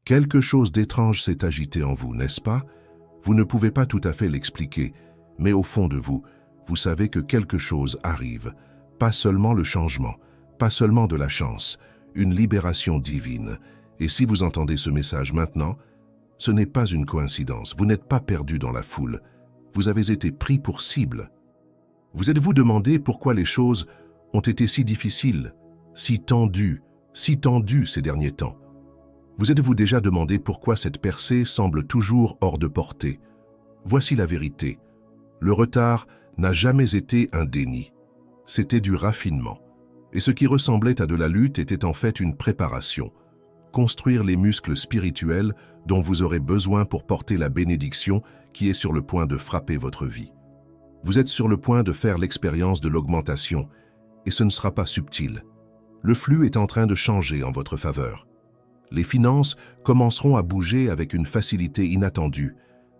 Quelque chose d'étrange s'est agité en vous, n'est-ce pas? Vous ne pouvez pas tout à fait l'expliquer, mais au fond de vous, vous savez que quelque chose arrive. Pas seulement le changement, pas seulement de la chance, une libération divine. Et si vous entendez ce message maintenant, ce n'est pas une coïncidence, vous n'êtes pas perdu dans la foule, vous avez été pris pour cible. Vous êtes-vous demandé pourquoi les choses ont été si difficiles, si tendues ces derniers temps? Vous êtes-vous déjà demandé pourquoi cette percée semble toujours hors de portée? Voici la vérité. Le retard n'a jamais été un déni. C'était du raffinement. Et ce qui ressemblait à de la lutte était en fait une préparation. Construire les muscles spirituels dont vous aurez besoin pour porter la bénédiction qui est sur le point de frapper votre vie. Vous êtes sur le point de faire l'expérience de l'augmentation, et ce ne sera pas subtil. Le flux est en train de changer en votre faveur. Les finances commenceront à bouger avec une facilité inattendue.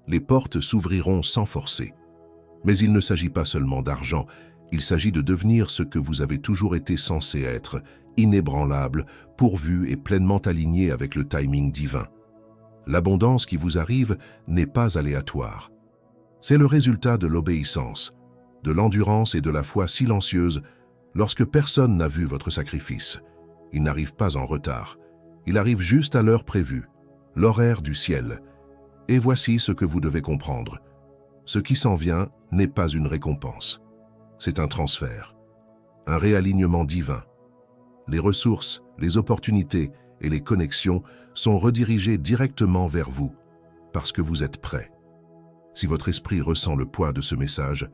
Les portes s'ouvriront sans forcer. Mais il ne s'agit pas seulement d'argent, il s'agit de devenir ce que vous avez toujours été censé être, inébranlable, pourvu et pleinement aligné avec le timing divin. L'abondance qui vous arrive n'est pas aléatoire. C'est le résultat de l'obéissance, de l'endurance et de la foi silencieuse lorsque personne n'a vu votre sacrifice. Il n'arrive pas en retard. Il arrive juste à l'heure prévue, l'horaire du ciel. Et voici ce que vous devez comprendre. Ce qui s'en vient n'est pas une récompense. C'est un transfert, un réalignement divin. Les ressources, les opportunités et les connexions sont redirigées directement vers vous, parce que vous êtes prêt. Si votre esprit ressent le poids de ce message,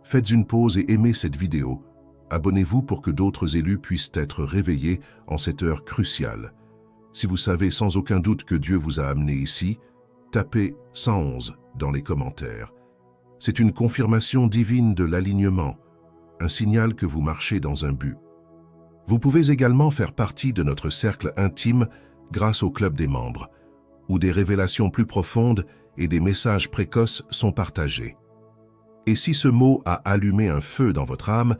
faites une pause et aimez cette vidéo. Abonnez-vous pour que d'autres élus puissent être réveillés en cette heure cruciale. Si vous savez sans aucun doute que Dieu vous a amené ici, tapez 111 dans les commentaires. C'est une confirmation divine de l'alignement, un signal que vous marchez dans un but. Vous pouvez également faire partie de notre cercle intime grâce au club des membres, où des révélations plus profondes et des messages précoces sont partagés. Et si ce mot a allumé un feu dans votre âme,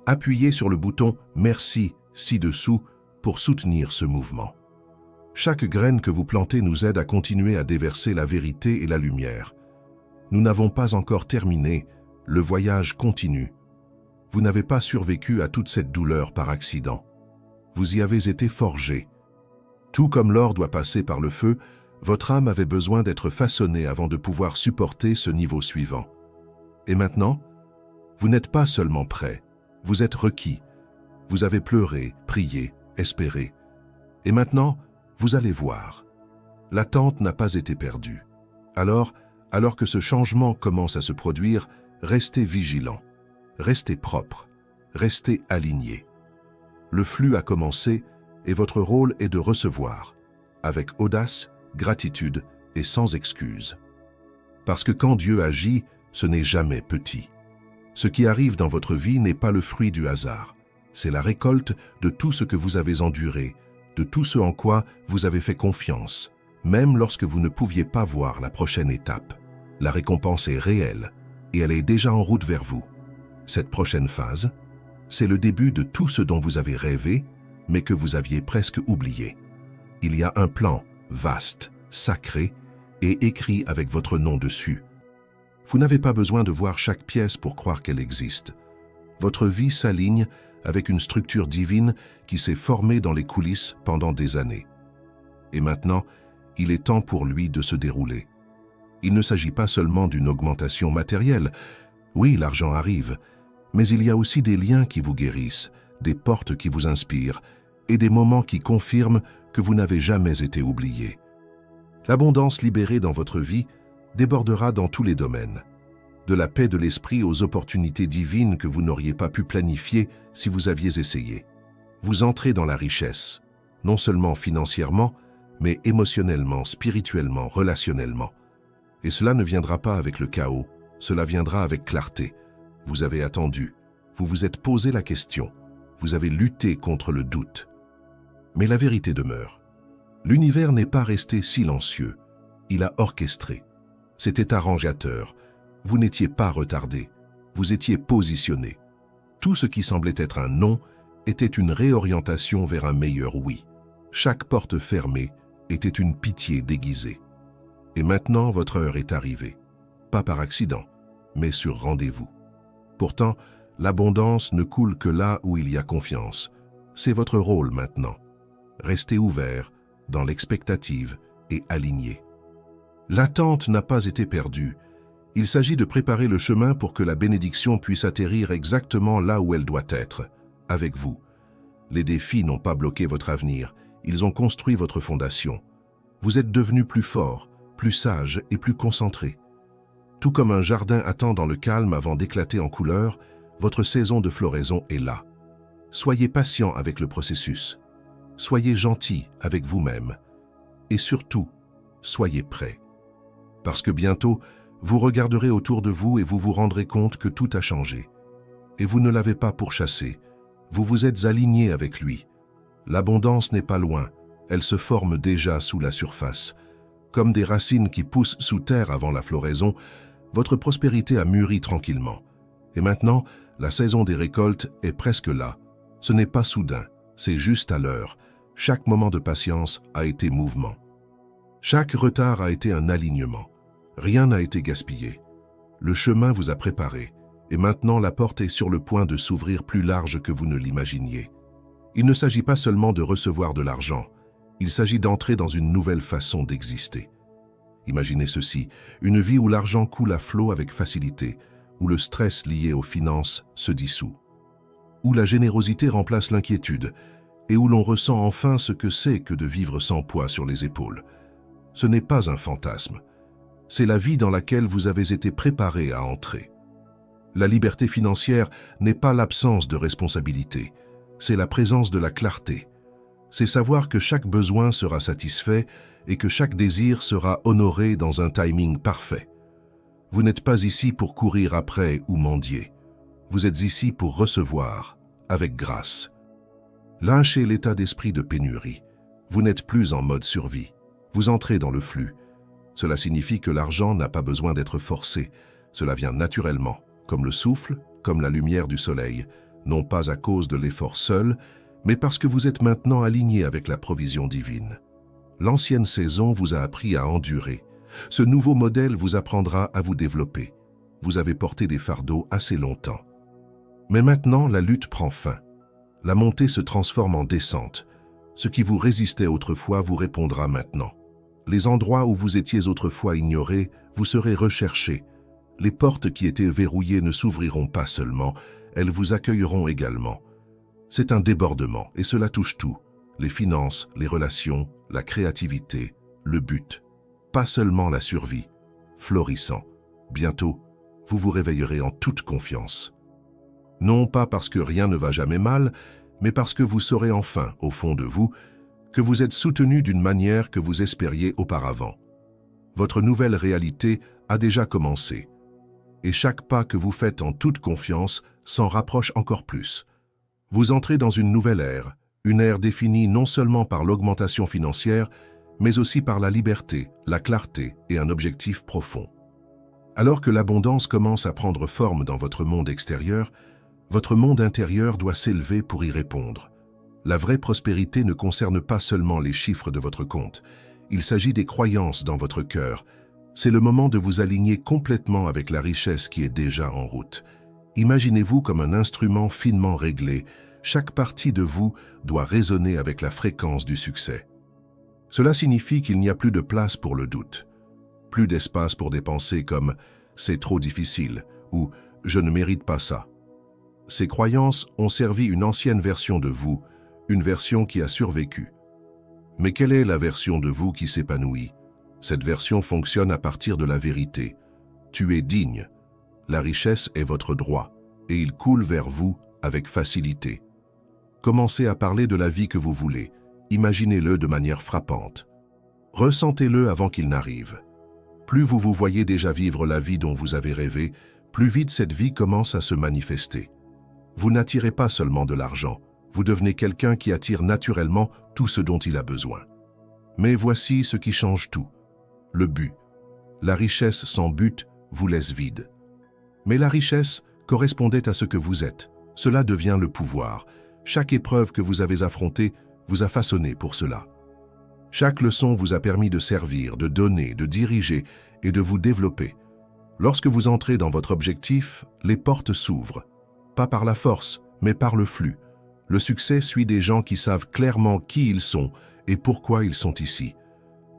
appuyez sur le bouton « Merci » ci-dessous pour soutenir ce mouvement. Chaque graine que vous plantez nous aide à continuer à déverser la vérité et la lumière. Nous n'avons pas encore terminé, le voyage continue. Vous n'avez pas survécu à toute cette douleur par accident. Vous y avez été forgé. Tout comme l'or doit passer par le feu, votre âme avait besoin d'être façonnée avant de pouvoir supporter ce niveau suivant. Et maintenant, vous n'êtes pas seulement prêt, vous êtes requis. Vous avez pleuré, prié, espéré. Et maintenant, vous allez voir. L'attente n'a pas été perdue. Alors que ce changement commence à se produire, restez vigilants, restez propres, restez alignés. Le flux a commencé et votre rôle est de recevoir, avec audace, gratitude et sans excuse. Parce que quand Dieu agit, ce n'est jamais petit. Ce qui arrive dans votre vie n'est pas le fruit du hasard. C'est la récolte de tout ce que vous avez enduré, de tout ce en quoi vous avez fait confiance, même lorsque vous ne pouviez pas voir la prochaine étape. La récompense est réelle et elle est déjà en route vers vous. Cette prochaine phase, c'est le début de tout ce dont vous avez rêvé, mais que vous aviez presque oublié. Il y a un plan vaste, sacré et écrit avec votre nom dessus. Vous n'avez pas besoin de voir chaque pièce pour croire qu'elle existe. Votre vie s'aligne avec une structure divine qui s'est formée dans les coulisses pendant des années. Et maintenant, il est temps pour lui de se dérouler. Il ne s'agit pas seulement d'une augmentation matérielle. Oui, l'argent arrive, mais il y a aussi des liens qui vous guérissent, des portes qui vous inspirent et des moments qui confirment que vous n'avez jamais été oublié. L'abondance libérée dans votre vie débordera dans tous les domaines. De la paix de l'esprit aux opportunités divines que vous n'auriez pas pu planifier si vous aviez essayé. Vous entrez dans la richesse, non seulement financièrement, mais émotionnellement, spirituellement, relationnellement. Et cela ne viendra pas avec le chaos, cela viendra avec clarté. Vous avez attendu, vous vous êtes posé la question, vous avez lutté contre le doute. Mais la vérité demeure. L'univers n'est pas resté silencieux, il a orchestré. C'était arrangeateur. Vous n'étiez pas retardé, vous étiez positionné. Tout ce qui semblait être un non était une réorientation vers un meilleur oui. Chaque porte fermée était une pitié déguisée. Et maintenant, votre heure est arrivée. Pas par accident, mais sur rendez-vous. Pourtant, l'abondance ne coule que là où il y a confiance. C'est votre rôle maintenant. Restez ouvert, dans l'expectative et aligné. L'attente n'a pas été perdue. Il s'agit de préparer le chemin pour que la bénédiction puisse atterrir exactement là où elle doit être, avec vous. Les défis n'ont pas bloqué votre avenir, ils ont construit votre fondation. Vous êtes devenu plus fort, plus sage et plus concentré. Tout comme un jardin attend dans le calme avant d'éclater en couleurs, votre saison de floraison est là. Soyez patient avec le processus. Soyez gentil avec vous-même. Et surtout, soyez prêt. Parce que bientôt, vous regarderez autour de vous et vous vous rendrez compte que tout a changé. Et vous ne l'avez pas pourchassé. Vous vous êtes aligné avec lui. L'abondance n'est pas loin, elle se forme déjà sous la surface. Comme des racines qui poussent sous terre avant la floraison, votre prospérité a mûri tranquillement. Et maintenant, la saison des récoltes est presque là. Ce n'est pas soudain, c'est juste à l'heure. Chaque moment de patience a été mouvement. Chaque retard a été un alignement. Rien n'a été gaspillé. Le chemin vous a préparé. Et maintenant, la porte est sur le point de s'ouvrir plus large que vous ne l'imaginiez. Il ne s'agit pas seulement de recevoir de l'argent, il s'agit d'entrer dans une nouvelle façon d'exister. Imaginez ceci, une vie où l'argent coule à flot avec facilité, où le stress lié aux finances se dissout, où la générosité remplace l'inquiétude et où l'on ressent enfin ce que c'est que de vivre sans poids sur les épaules. Ce n'est pas un fantasme, c'est la vie dans laquelle vous avez été préparé à entrer. La liberté financière n'est pas l'absence de responsabilité, c'est la présence de la clarté. C'est savoir que chaque besoin sera satisfait et que chaque désir sera honoré dans un timing parfait. Vous n'êtes pas ici pour courir après ou mendier. Vous êtes ici pour recevoir, avec grâce. Lâchez l'état d'esprit de pénurie. Vous n'êtes plus en mode survie. Vous entrez dans le flux. Cela signifie que l'argent n'a pas besoin d'être forcé. Cela vient naturellement, comme le souffle, comme la lumière du soleil, non pas à cause de l'effort seul, mais parce que vous êtes maintenant aligné avec la provision divine. L'ancienne saison vous a appris à endurer. Ce nouveau modèle vous apprendra à vous développer. Vous avez porté des fardeaux assez longtemps. Mais maintenant, la lutte prend fin. La montée se transforme en descente. Ce qui vous résistait autrefois vous répondra maintenant. Les endroits où vous étiez autrefois ignorés, vous serez recherchés. Les portes qui étaient verrouillées ne s'ouvriront pas seulement, elles vous accueilleront également. C'est un débordement et cela touche tout. Les finances, les relations, la créativité, le but. Pas seulement la survie. Florissant. Bientôt, vous vous réveillerez en toute confiance. Non pas parce que rien ne va jamais mal, mais parce que vous saurez enfin, au fond de vous, que vous êtes soutenu d'une manière que vous espériez auparavant. Votre nouvelle réalité a déjà commencé. Et chaque pas que vous faites en toute confiance s'en rapproche encore plus. Vous entrez dans une nouvelle ère, une ère définie non seulement par l'augmentation financière, mais aussi par la liberté, la clarté et un objectif profond. Alors que l'abondance commence à prendre forme dans votre monde extérieur, votre monde intérieur doit s'élever pour y répondre. La vraie prospérité ne concerne pas seulement les chiffres de votre compte, il s'agit des croyances dans votre cœur. C'est le moment de vous aligner complètement avec la richesse qui est déjà en route. Imaginez-vous comme un instrument finement réglé. Chaque partie de vous doit résonner avec la fréquence du succès. Cela signifie qu'il n'y a plus de place pour le doute. Plus d'espace pour des pensées comme « c'est trop difficile » ou « je ne mérite pas ça ». Ces croyances ont servi une ancienne version de vous, une version qui a survécu. Mais quelle est la version de vous qui s'épanouit? Cette version fonctionne à partir de la vérité. Tu es digne. La richesse est votre droit, et il coule vers vous avec facilité. Commencez à parler de la vie que vous voulez. Imaginez-le de manière frappante. Ressentez-le avant qu'il n'arrive. Plus vous vous voyez déjà vivre la vie dont vous avez rêvé, plus vite cette vie commence à se manifester. Vous n'attirez pas seulement de l'argent, vous devenez quelqu'un qui attire naturellement tout ce dont il a besoin. Mais voici ce qui change tout. Le but. La richesse sans but vous laisse vide. Mais la richesse correspondait à ce que vous êtes. Cela devient le pouvoir. Chaque épreuve que vous avez affrontée vous a façonné pour cela. Chaque leçon vous a permis de servir, de donner, de diriger et de vous développer. Lorsque vous entrez dans votre objectif, les portes s'ouvrent. Pas par la force, mais par le flux. Le succès suit des gens qui savent clairement qui ils sont et pourquoi ils sont ici.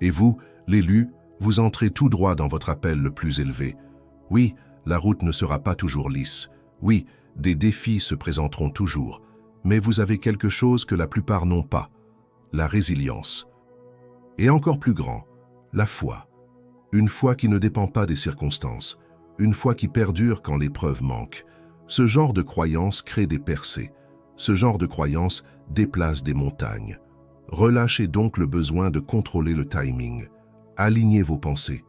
Et vous, l'élu, vous entrez tout droit dans votre appel le plus élevé. Oui, la route ne sera pas toujours lisse. Oui, des défis se présenteront toujours. Mais vous avez quelque chose que la plupart n'ont pas, la résilience. Et encore plus grand, la foi. Une foi qui ne dépend pas des circonstances, une foi qui perdure quand l'épreuve manque. Ce genre de croyance crée des percées. Ce genre de croyance déplace des montagnes. Relâchez donc le besoin de contrôler le timing. Alignez vos pensées.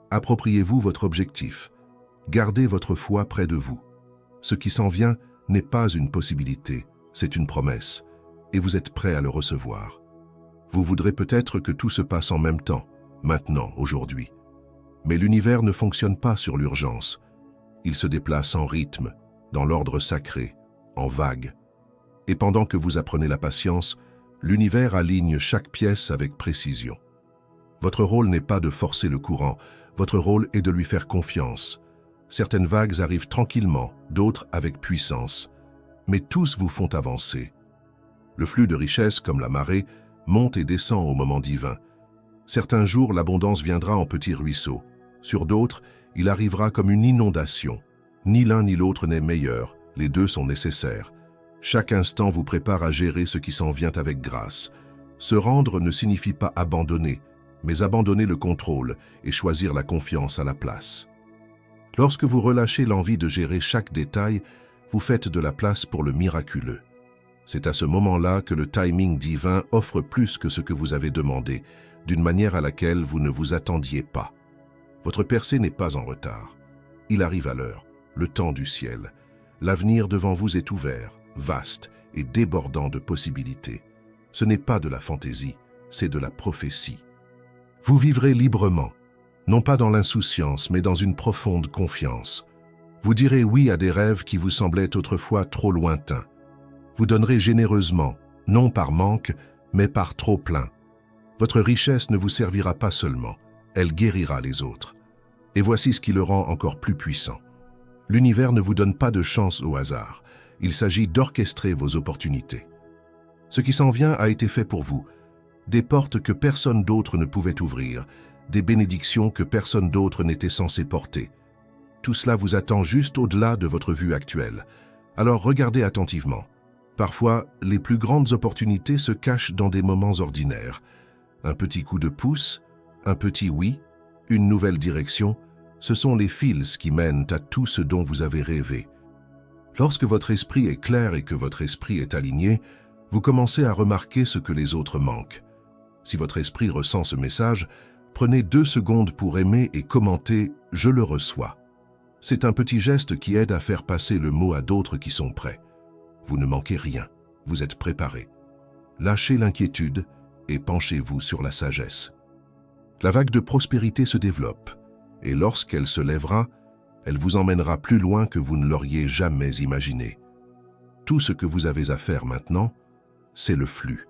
Appropriez-vous votre objectif. Gardez votre foi près de vous. Ce qui s'en vient n'est pas une possibilité, c'est une promesse, et vous êtes prêt à le recevoir. Vous voudrez peut-être que tout se passe en même temps, maintenant, aujourd'hui. Mais l'univers ne fonctionne pas sur l'urgence. Il se déplace en rythme, dans l'ordre sacré, en vagues. Et pendant que vous apprenez la patience, l'univers aligne chaque pièce avec précision. Votre rôle n'est pas de forcer le courant, votre rôle est de lui faire confiance. Certaines vagues arrivent tranquillement, d'autres avec puissance. Mais tous vous font avancer. Le flux de richesse, comme la marée, monte et descend au moment divin. Certains jours, l'abondance viendra en petits ruisseaux. Sur d'autres, il arrivera comme une inondation. Ni l'un ni l'autre n'est meilleur, les deux sont nécessaires. Chaque instant vous prépare à gérer ce qui s'en vient avec grâce. Se rendre ne signifie pas abandonner, mais abandonner le contrôle et choisir la confiance à la place. Lorsque vous relâchez l'envie de gérer chaque détail, vous faites de la place pour le miraculeux. C'est à ce moment-là que le timing divin offre plus que ce que vous avez demandé, d'une manière à laquelle vous ne vous attendiez pas. Votre percée n'est pas en retard. Il arrive à l'heure, le temps du ciel. L'avenir devant vous est ouvert, vaste et débordant de possibilités. Ce n'est pas de la fantaisie, c'est de la prophétie. Vous vivrez librement, non pas dans l'insouciance, mais dans une profonde confiance. Vous direz oui à des rêves qui vous semblaient autrefois trop lointains. Vous donnerez généreusement, non par manque, mais par trop plein. Votre richesse ne vous servira pas seulement, elle guérira les autres. Et voici ce qui le rend encore plus puissant. L'univers ne vous donne pas de chance au hasard. Il s'agit d'orchestrer vos opportunités. Ce qui s'en vient a été fait pour vous. Des portes que personne d'autre ne pouvait ouvrir, des bénédictions que personne d'autre n'était censé porter. Tout cela vous attend juste au-delà de votre vue actuelle. Alors regardez attentivement. Parfois, les plus grandes opportunités se cachent dans des moments ordinaires. Un petit coup de pouce, un petit oui, une nouvelle direction, ce sont les fils qui mènent à tout ce dont vous avez rêvé. Lorsque votre esprit est clair et que votre esprit est aligné, vous commencez à remarquer ce que les autres manquent. Si votre esprit ressent ce message, prenez 2 secondes pour aimer et commenter « Je le reçois ». C'est un petit geste qui aide à faire passer le mot à d'autres qui sont prêts. Vous ne manquez rien, vous êtes préparés. Lâchez l'inquiétude et penchez-vous sur la sagesse. La vague de prospérité se développe, et lorsqu'elle se lèvera, elle vous emmènera plus loin que vous ne l'auriez jamais imaginé. Tout ce que vous avez à faire maintenant, c'est le flux.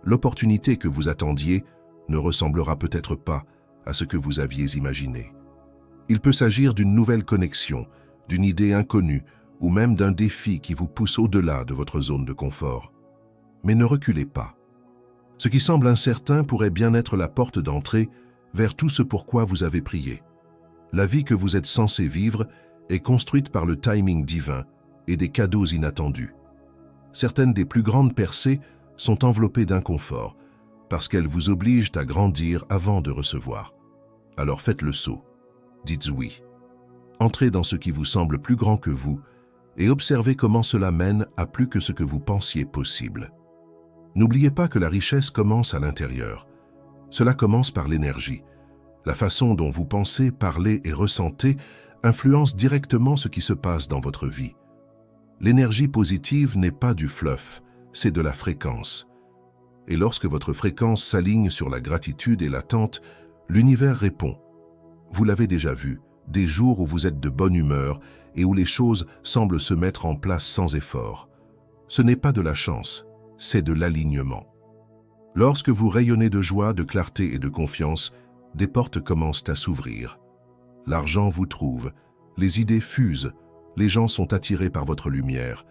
L'opportunité que vous attendiez ne ressemblera peut-être pas à ce que vous aviez imaginé. Il peut s'agir d'une nouvelle connexion, d'une idée inconnue ou même d'un défi qui vous pousse au-delà de votre zone de confort. Mais ne reculez pas. Ce qui semble incertain pourrait bien être la porte d'entrée vers tout ce pourquoi vous avez prié. La vie que vous êtes censé vivre est construite par le timing divin et des cadeaux inattendus. Certaines des plus grandes percées sont enveloppées d'inconfort parce qu'elles vous obligent à grandir avant de recevoir. Alors faites le saut. Dites oui. Entrez dans ce qui vous semble plus grand que vous et observez comment cela mène à plus que ce que vous pensiez possible. N'oubliez pas que la richesse commence à l'intérieur. Cela commence par l'énergie. La façon dont vous pensez, parlez et ressentez influence directement ce qui se passe dans votre vie. L'énergie positive n'est pas du fluff, c'est de la fréquence. Et lorsque votre fréquence s'aligne sur la gratitude et l'attente, l'univers répond. Vous l'avez déjà vu, des jours où vous êtes de bonne humeur et où les choses semblent se mettre en place sans effort. Ce n'est pas de la chance, c'est de l'alignement. Lorsque vous rayonnez de joie, de clarté et de confiance, des portes commencent à s'ouvrir. L'argent vous trouve, les idées fusent, les gens sont attirés par votre lumière.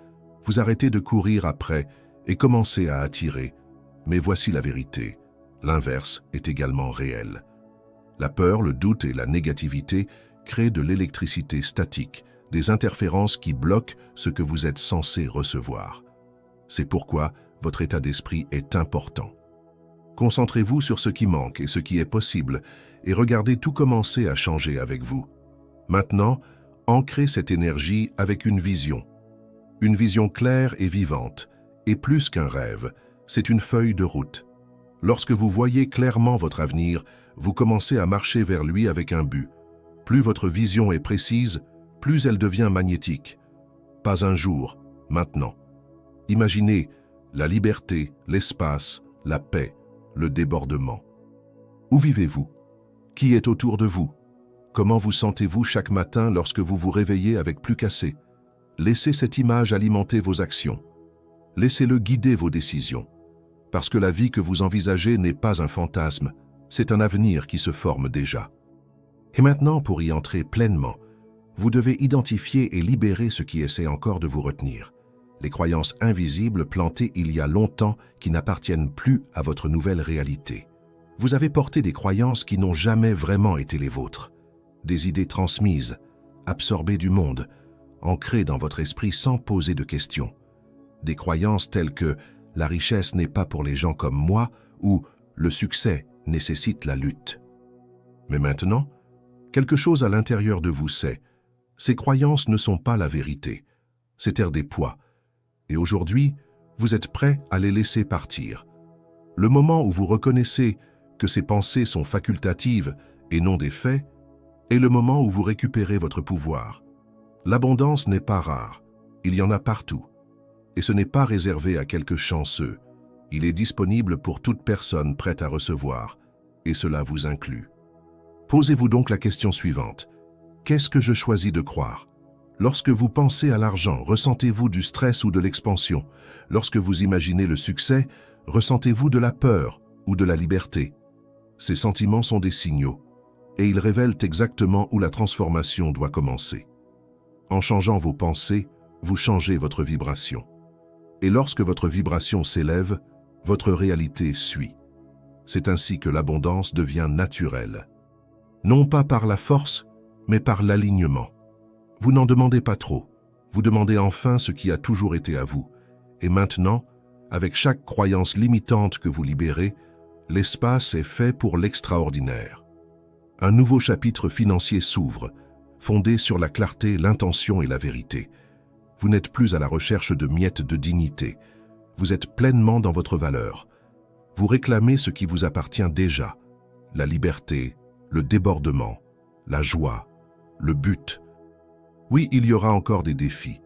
Vous arrêtez de courir après et commencez à attirer. Mais voici la vérité, l'inverse est également réel. La peur, le doute et la négativité créent de l'électricité statique, des interférences qui bloquent ce que vous êtes censé recevoir. C'est pourquoi votre état d'esprit est important. Concentrez-vous sur ce qui manque et ce qui est possible et regardez tout commencer à changer avec vous. Maintenant, ancrez cette énergie avec une vision claire et vivante, et plus qu'un rêve, c'est une feuille de route. Lorsque vous voyez clairement votre avenir, vous commencez à marcher vers lui avec un but. Plus votre vision est précise, plus elle devient magnétique. Pas un jour, maintenant. Imaginez la liberté, l'espace, la paix, le débordement. Où vivez-vous? Qui est autour de vous? Comment vous sentez-vous chaque matin lorsque vous vous réveillez avec plus qu'assez? Laissez cette image alimenter vos actions. Laissez-le guider vos décisions. Parce que la vie que vous envisagez n'est pas un fantasme, c'est un avenir qui se forme déjà. Et maintenant, pour y entrer pleinement, vous devez identifier et libérer ce qui essaie encore de vous retenir. Les croyances invisibles plantées il y a longtemps qui n'appartiennent plus à votre nouvelle réalité. Vous avez porté des croyances qui n'ont jamais vraiment été les vôtres. Des idées transmises, absorbées du monde, ancrées dans votre esprit sans poser de questions. Des croyances telles que « la richesse n'est pas pour les gens comme moi » ou « le succès nécessite la lutte ». Mais maintenant, quelque chose à l'intérieur de vous sait. Ces croyances ne sont pas la vérité. C'étaient des poids. Et aujourd'hui, vous êtes prêt à les laisser partir. Le moment où vous reconnaissez que ces pensées sont facultatives et non des faits, est le moment où vous récupérez votre pouvoir. L'abondance n'est pas rare, il y en a partout. Et ce n'est pas réservé à quelques chanceux. Il est disponible pour toute personne prête à recevoir, et cela vous inclut. Posez-vous donc la question suivante. Qu'est-ce que je choisis de croire? Lorsque vous pensez à l'argent, ressentez-vous du stress ou de l'expansion? Lorsque vous imaginez le succès, ressentez-vous de la peur ou de la liberté? Ces sentiments sont des signaux, et ils révèlent exactement où la transformation doit commencer. En changeant vos pensées, vous changez votre vibration. Et lorsque votre vibration s'élève, votre réalité suit. C'est ainsi que l'abondance devient naturelle. Non pas par la force, mais par l'alignement. Vous n'en demandez pas trop. Vous demandez enfin ce qui a toujours été à vous. Et maintenant, avec chaque croyance limitante que vous libérez, l'espace est fait pour l'extraordinaire. Un nouveau chapitre financier s'ouvre, fondé sur la clarté, l'intention et la vérité. Vous n'êtes plus à la recherche de miettes de dignité. Vous êtes pleinement dans votre valeur. Vous réclamez ce qui vous appartient déjà. La liberté, le débordement, la joie, le but. Oui, il y aura encore des défis,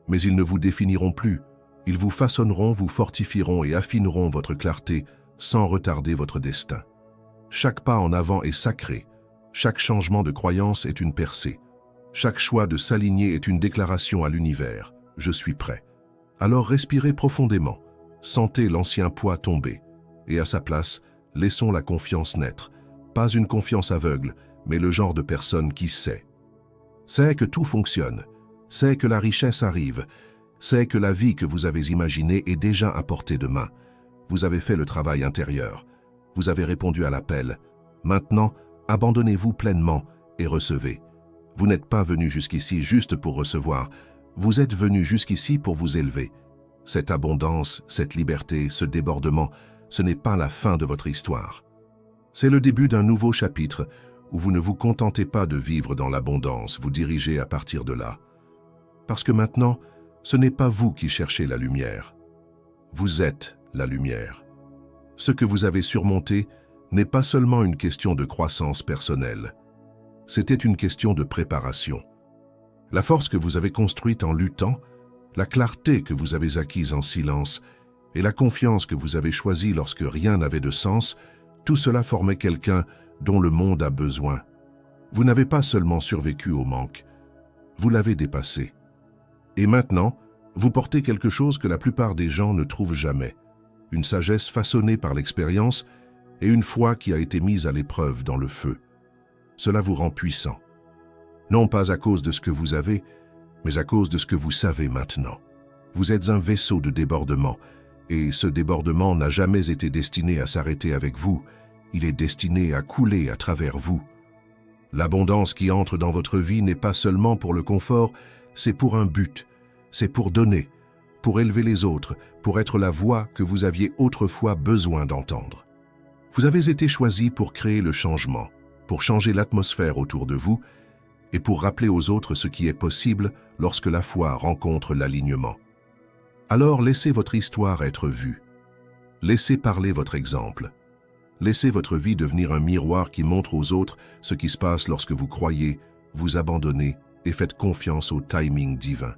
mais ils ne vous définiront plus. Ils vous façonneront, vous fortifieront et affineront votre clarté sans retarder votre destin. Chaque pas en avant est sacré. Chaque changement de croyance est une percée. Chaque choix de s'aligner est une déclaration à l'univers. Je suis prêt. Alors respirez profondément. Sentez l'ancien poids tomber. Et à sa place, laissons la confiance naître. Pas une confiance aveugle, mais le genre de personne qui sait. Sait que tout fonctionne. Sait que la richesse arrive. Sait que la vie que vous avez imaginée est déjà à portée de main. Vous avez fait le travail intérieur. Vous avez répondu à l'appel. Maintenant, abandonnez-vous pleinement et recevez. Vous n'êtes pas venu jusqu'ici juste pour recevoir. Vous êtes venu jusqu'ici pour vous élever. Cette abondance, cette liberté, ce débordement, ce n'est pas la fin de votre histoire. C'est le début d'un nouveau chapitre où vous ne vous contentez pas de vivre dans l'abondance, vous dirigez à partir de là. Parce que maintenant, ce n'est pas vous qui cherchez la lumière. Vous êtes la lumière. Ce que vous avez surmonté n'est pas seulement une question de croissance personnelle. C'était une question de préparation. La force que vous avez construite en luttant, la clarté que vous avez acquise en silence et la confiance que vous avez choisie lorsque rien n'avait de sens, tout cela formait quelqu'un dont le monde a besoin. Vous n'avez pas seulement survécu au manque, vous l'avez dépassé. Et maintenant, vous portez quelque chose que la plupart des gens ne trouvent jamais. une sagesse façonnée par l'expérience et une foi qui a été mise à l'épreuve dans le feu. Cela vous rend puissant. Non pas à cause de ce que vous avez, mais à cause de ce que vous savez maintenant. Vous êtes un vaisseau de débordement, et ce débordement n'a jamais été destiné à s'arrêter avec vous, il est destiné à couler à travers vous. L'abondance qui entre dans votre vie n'est pas seulement pour le confort, c'est pour un but, c'est pour donner, pour élever les autres, pour être la voix que vous aviez autrefois besoin d'entendre. Vous avez été choisi pour créer le changement, pour changer l'atmosphère autour de vous et pour rappeler aux autres ce qui est possible lorsque la foi rencontre l'alignement. Alors laissez votre histoire être vue. Laissez parler votre exemple. Laissez votre vie devenir un miroir qui montre aux autres ce qui se passe lorsque vous croyez, vous abandonnez et faites confiance au timing divin.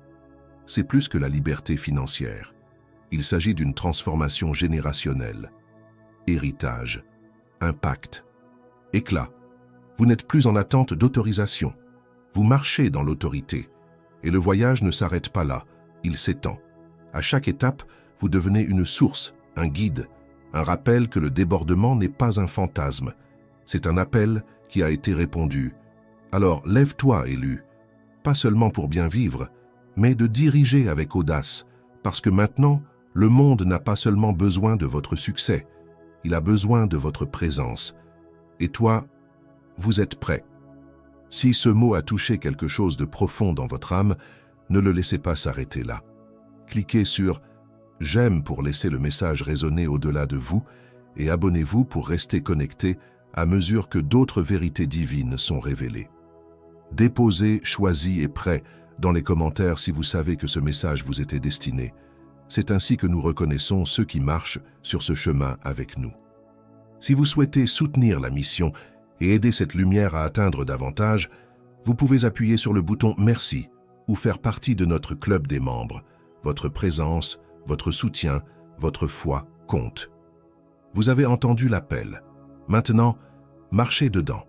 C'est plus que la liberté financière. Il s'agit d'une transformation générationnelle. Héritage, impact, éclat. Vous n'êtes plus en attente d'autorisation. Vous marchez dans l'autorité. Et le voyage ne s'arrête pas là, il s'étend. À chaque étape, vous devenez une source, un guide, un rappel que le débordement n'est pas un fantasme. C'est un appel qui a été répondu. Alors lève-toi, élu, pas seulement pour bien vivre, mais de diriger avec audace, parce que maintenant, le monde n'a pas seulement besoin de votre succès, il a besoin de votre présence. Et toi, vous êtes prêt. Si ce mot a touché quelque chose de profond dans votre âme, ne le laissez pas s'arrêter là. Cliquez sur « J'aime » pour laisser le message résonner au-delà de vous et abonnez-vous pour rester connecté à mesure que d'autres vérités divines sont révélées. Déposez, choisi et prêt dans les commentaires si vous savez que ce message vous était destiné. C'est ainsi que nous reconnaissons ceux qui marchent sur ce chemin avec nous. Si vous souhaitez soutenir la mission et aider cette lumière à atteindre davantage, vous pouvez appuyer sur le bouton « Merci » ou faire partie de notre club des membres. Votre présence, votre soutien, votre foi comptent. Vous avez entendu l'appel. Maintenant, marchez dedans.